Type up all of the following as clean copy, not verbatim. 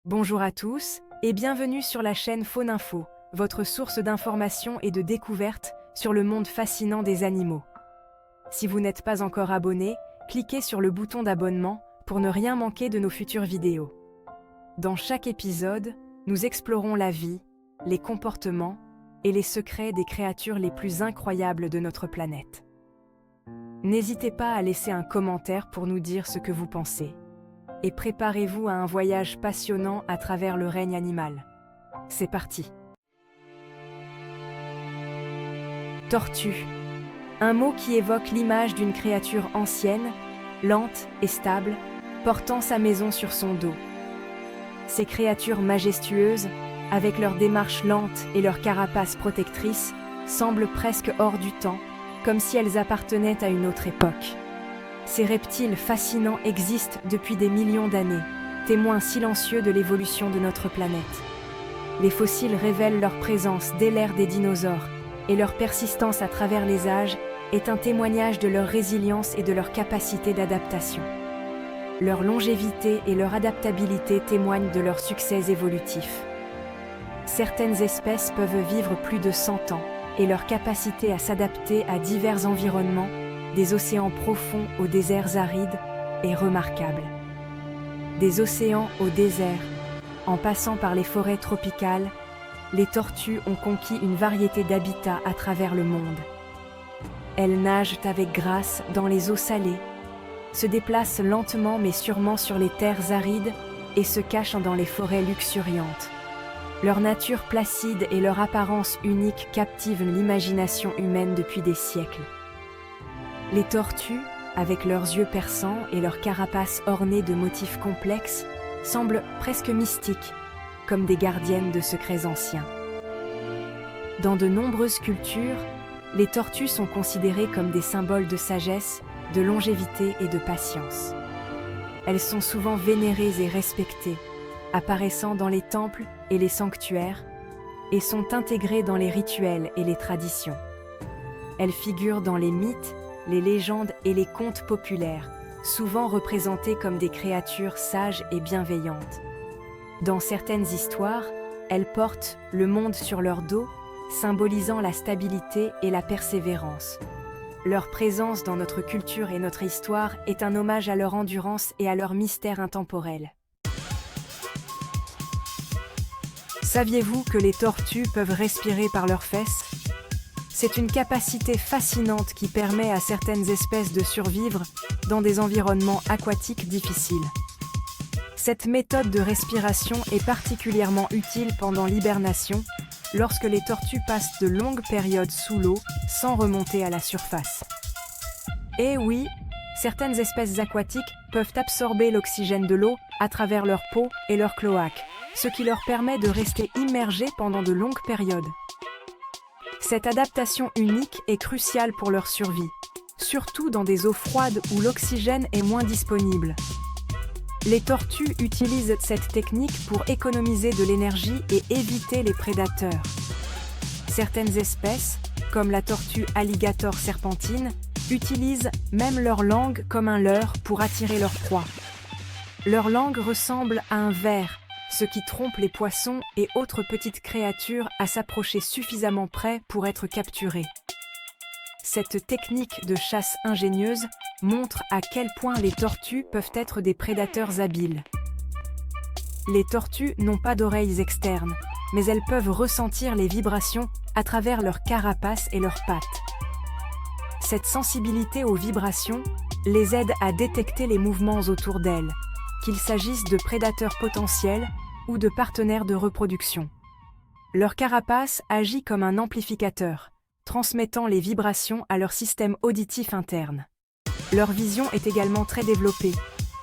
Bonjour à tous et bienvenue sur la chaîne Faune Info, votre source d'information et de découvertes sur le monde fascinant des animaux. Si vous n'êtes pas encore abonné, cliquez sur le bouton d'abonnement pour ne rien manquer de nos futures vidéos. Dans chaque épisode, nous explorons la vie, les comportements et les secrets des créatures les plus incroyables de notre planète. N'hésitez pas à laisser un commentaire pour nous dire ce que vous pensez. Et préparez-vous à un voyage passionnant à travers le règne animal. C'est parti. Tortue. Un mot qui évoque l'image d'une créature ancienne, lente et stable, portant sa maison sur son dos. Ces créatures majestueuses, avec leur démarche lente et leur carapace protectrice, semblent presque hors du temps, comme si elles appartenaient à une autre époque. Ces reptiles fascinants existent depuis des millions d'années, témoins silencieux de l'évolution de notre planète. Les fossiles révèlent leur présence dès l'ère des dinosaures, et leur persistance à travers les âges est un témoignage de leur résilience et de leur capacité d'adaptation. Leur longévité et leur adaptabilité témoignent de leur succès évolutif. Certaines espèces peuvent vivre plus de 100 ans, et leur capacité à s'adapter à divers environnements, des océans profonds aux déserts arides, est remarquable. Des océans au désert, en passant par les forêts tropicales, les tortues ont conquis une variété d'habitats à travers le monde. Elles nagent avec grâce dans les eaux salées, se déplacent lentement mais sûrement sur les terres arides et se cachent dans les forêts luxuriantes. Leur nature placide et leur apparence unique captivent l'imagination humaine depuis des siècles. Les tortues, avec leurs yeux perçants et leurs carapaces ornées de motifs complexes, semblent presque mystiques, comme des gardiennes de secrets anciens. Dans de nombreuses cultures, les tortues sont considérées comme des symboles de sagesse, de longévité et de patience. Elles sont souvent vénérées et respectées, apparaissant dans les temples et les sanctuaires, et sont intégrées dans les rituels et les traditions. Elles figurent dans les mythes, les légendes et les contes populaires, souvent représentées comme des créatures sages et bienveillantes. Dans certaines histoires, elles portent le monde sur leur dos, symbolisant la stabilité et la persévérance. Leur présence dans notre culture et notre histoire est un hommage à leur endurance et à leur mystère intemporel. Saviez-vous que les tortues peuvent respirer par leurs fesses ? C'est une capacité fascinante qui permet à certaines espèces de survivre dans des environnements aquatiques difficiles. Cette méthode de respiration est particulièrement utile pendant l'hibernation, lorsque les tortues passent de longues périodes sous l'eau sans remonter à la surface. Et oui, certaines espèces aquatiques peuvent absorber l'oxygène de l'eau à travers leur peau et leur cloaque, ce qui leur permet de rester immergées pendant de longues périodes. Cette adaptation unique est cruciale pour leur survie, surtout dans des eaux froides où l'oxygène est moins disponible. Les tortues utilisent cette technique pour économiser de l'énergie et éviter les prédateurs. Certaines espèces, comme la tortue alligator serpentine, utilisent même leur langue comme un leurre pour attirer leur proie. Leur langue ressemble à un ver, ce qui trompe les poissons et autres petites créatures à s'approcher suffisamment près pour être capturées. Cette technique de chasse ingénieuse montre à quel point les tortues peuvent être des prédateurs habiles. Les tortues n'ont pas d'oreilles externes, mais elles peuvent ressentir les vibrations à travers leur carapace et leurs pattes. Cette sensibilité aux vibrations les aide à détecter les mouvements autour d'elles, qu'il s'agisse de prédateurs potentiels ou de partenaires de reproduction. Leur carapace agit comme un amplificateur, transmettant les vibrations à leur système auditif interne. Leur vision est également très développée,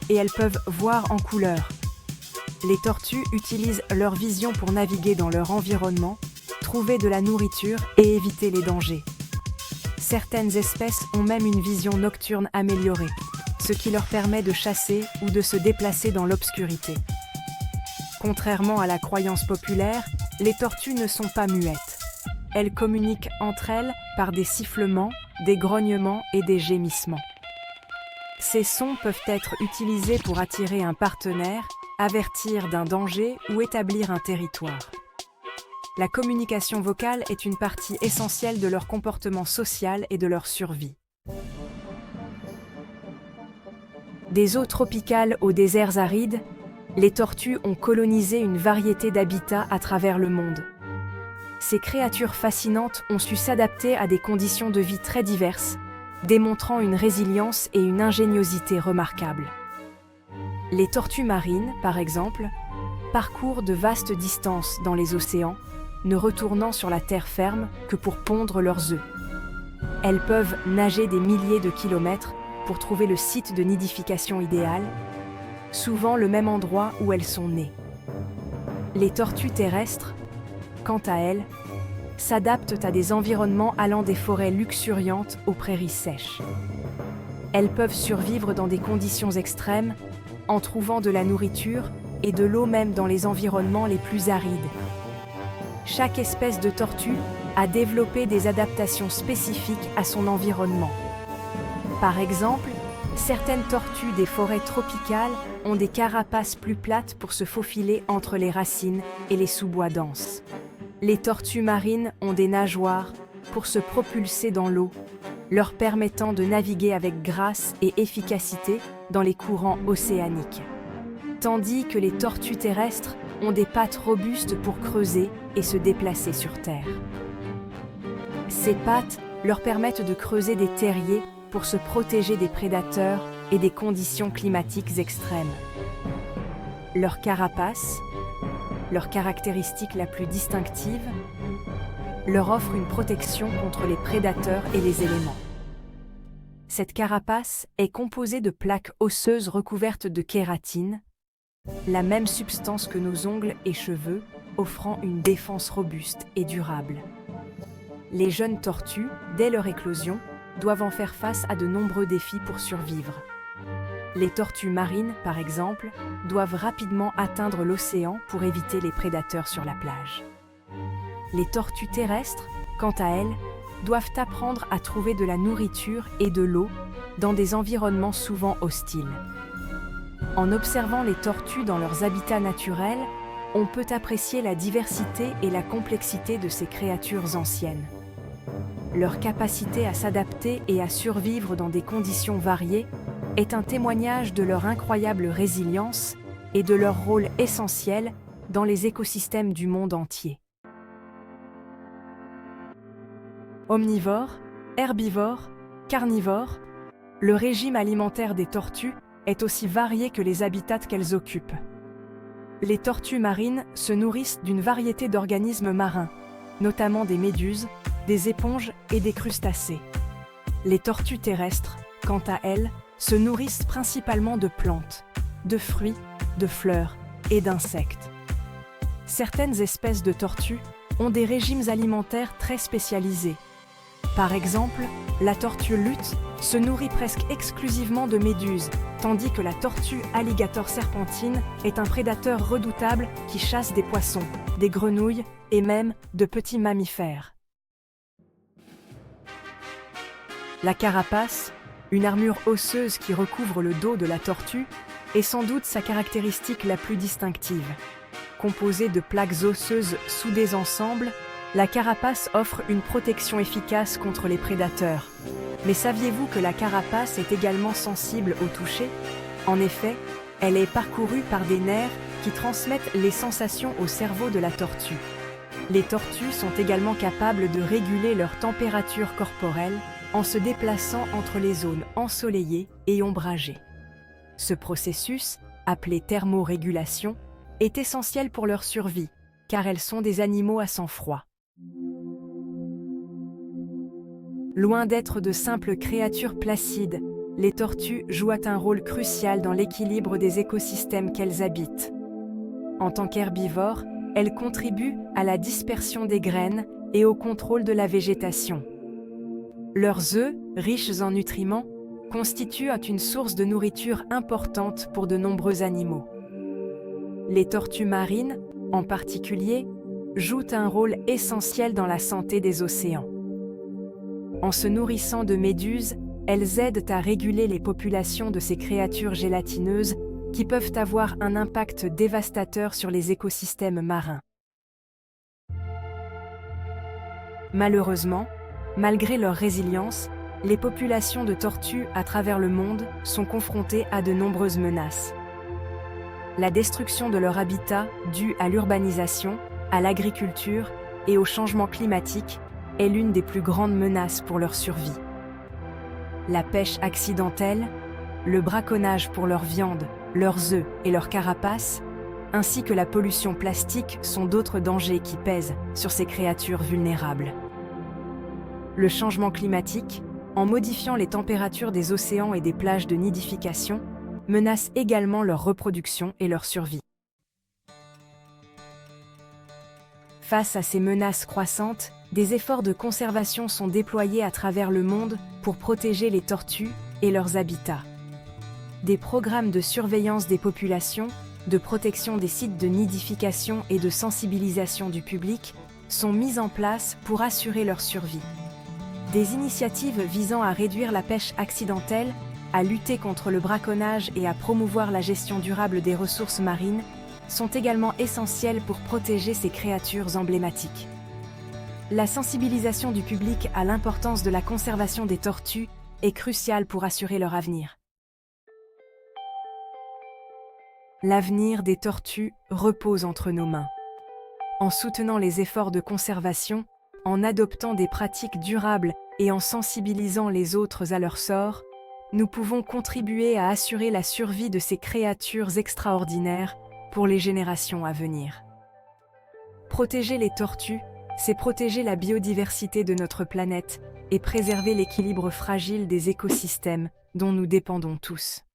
et elles peuvent voir en couleur. Les tortues utilisent leur vision pour naviguer dans leur environnement, trouver de la nourriture et éviter les dangers. Certaines espèces ont même une vision nocturne améliorée, ce qui leur permet de chasser ou de se déplacer dans l'obscurité. Contrairement à la croyance populaire, les tortues ne sont pas muettes. Elles communiquent entre elles par des sifflements, des grognements et des gémissements. Ces sons peuvent être utilisés pour attirer un partenaire, avertir d'un danger ou établir un territoire. La communication vocale est une partie essentielle de leur comportement social et de leur survie. Des eaux tropicales aux déserts arides, les tortues ont colonisé une variété d'habitats à travers le monde. Ces créatures fascinantes ont su s'adapter à des conditions de vie très diverses, démontrant une résilience et une ingéniosité remarquables. Les tortues marines, par exemple, parcourent de vastes distances dans les océans, ne retournant sur la terre ferme que pour pondre leurs œufs. Elles peuvent nager des milliers de kilomètres pour trouver le site de nidification idéal, souvent le même endroit où elles sont nées. Les tortues terrestres, quant à elles, s'adaptent à des environnements allant des forêts luxuriantes aux prairies sèches. Elles peuvent survivre dans des conditions extrêmes, en trouvant de la nourriture et de l'eau même dans les environnements les plus arides. Chaque espèce de tortue a développé des adaptations spécifiques à son environnement. Par exemple, certaines tortues des forêts tropicales ont des carapaces plus plates pour se faufiler entre les racines et les sous-bois denses. Les tortues marines ont des nageoires pour se propulser dans l'eau, leur permettant de naviguer avec grâce et efficacité dans les courants océaniques. Tandis que les tortues terrestres ont des pattes robustes pour creuser et se déplacer sur Terre. Ces pattes leur permettent de creuser des terriers pour se protéger des prédateurs et des conditions climatiques extrêmes. Leur carapace, leur caractéristique la plus distinctive, leur offre une protection contre les prédateurs et les éléments. Cette carapace est composée de plaques osseuses recouvertes de kératine, la même substance que nos ongles et cheveux, offrant une défense robuste et durable. Les jeunes tortues, dès leur éclosion, doivent en faire face à de nombreux défis pour survivre. Les tortues marines, par exemple, doivent rapidement atteindre l'océan pour éviter les prédateurs sur la plage. Les tortues terrestres, quant à elles, doivent apprendre à trouver de la nourriture et de l'eau dans des environnements souvent hostiles. En observant les tortues dans leurs habitats naturels, on peut apprécier la diversité et la complexité de ces créatures anciennes. Leur capacité à s'adapter et à survivre dans des conditions variées est un témoignage de leur incroyable résilience et de leur rôle essentiel dans les écosystèmes du monde entier. Omnivores, herbivores, carnivores, le régime alimentaire des tortues est aussi varié que les habitats qu'elles occupent. Les tortues marines se nourrissent d'une variété d'organismes marins, notamment des méduses, des éponges et des crustacés. Les tortues terrestres, quant à elles, se nourrissent principalement de plantes, de fruits, de fleurs et d'insectes. Certaines espèces de tortues ont des régimes alimentaires très spécialisés. Par exemple, la tortue luth se nourrit presque exclusivement de méduses, tandis que la tortue alligator serpentine est un prédateur redoutable qui chasse des poissons, des grenouilles et même de petits mammifères. La carapace, une armure osseuse qui recouvre le dos de la tortue, est sans doute sa caractéristique la plus distinctive. Composée de plaques osseuses soudées ensemble, la carapace offre une protection efficace contre les prédateurs. Mais saviez-vous que la carapace est également sensible au toucher? En effet, elle est parcourue par des nerfs qui transmettent les sensations au cerveau de la tortue. Les tortues sont également capables de réguler leur température corporelle en se déplaçant entre les zones ensoleillées et ombragées. Ce processus, appelé thermorégulation, est essentiel pour leur survie, car elles sont des animaux à sang froid. Loin d'être de simples créatures placides, les tortues jouent un rôle crucial dans l'équilibre des écosystèmes qu'elles habitent. En tant qu'herbivores, elles contribuent à la dispersion des graines et au contrôle de la végétation. Leurs œufs, riches en nutriments, constituent une source de nourriture importante pour de nombreux animaux. Les tortues marines, en particulier, jouent un rôle essentiel dans la santé des océans. En se nourrissant de méduses, elles aident à réguler les populations de ces créatures gélatineuses qui peuvent avoir un impact dévastateur sur les écosystèmes marins. Malheureusement, malgré leur résilience, les populations de tortues à travers le monde sont confrontées à de nombreuses menaces. La destruction de leur habitat, due à l'urbanisation, à l'agriculture et au changement climatique, est l'une des plus grandes menaces pour leur survie. La pêche accidentelle, le braconnage pour leur viande, leurs œufs et leurs carapaces, ainsi que la pollution plastique sont d'autres dangers qui pèsent sur ces créatures vulnérables. Le changement climatique, en modifiant les températures des océans et des plages de nidification, menace également leur reproduction et leur survie. Face à ces menaces croissantes, des efforts de conservation sont déployés à travers le monde pour protéger les tortues et leurs habitats. Des programmes de surveillance des populations, de protection des sites de nidification et de sensibilisation du public sont mis en place pour assurer leur survie. Des initiatives visant à réduire la pêche accidentelle, à lutter contre le braconnage et à promouvoir la gestion durable des ressources marines sont également essentielles pour protéger ces créatures emblématiques. La sensibilisation du public à l'importance de la conservation des tortues est cruciale pour assurer leur avenir. L'avenir des tortues repose entre nos mains. En soutenant les efforts de conservation, en adoptant des pratiques durables et en sensibilisant les autres à leur sort, nous pouvons contribuer à assurer la survie de ces créatures extraordinaires pour les générations à venir. Protéger les tortues, c'est protéger la biodiversité de notre planète et préserver l'équilibre fragile des écosystèmes dont nous dépendons tous.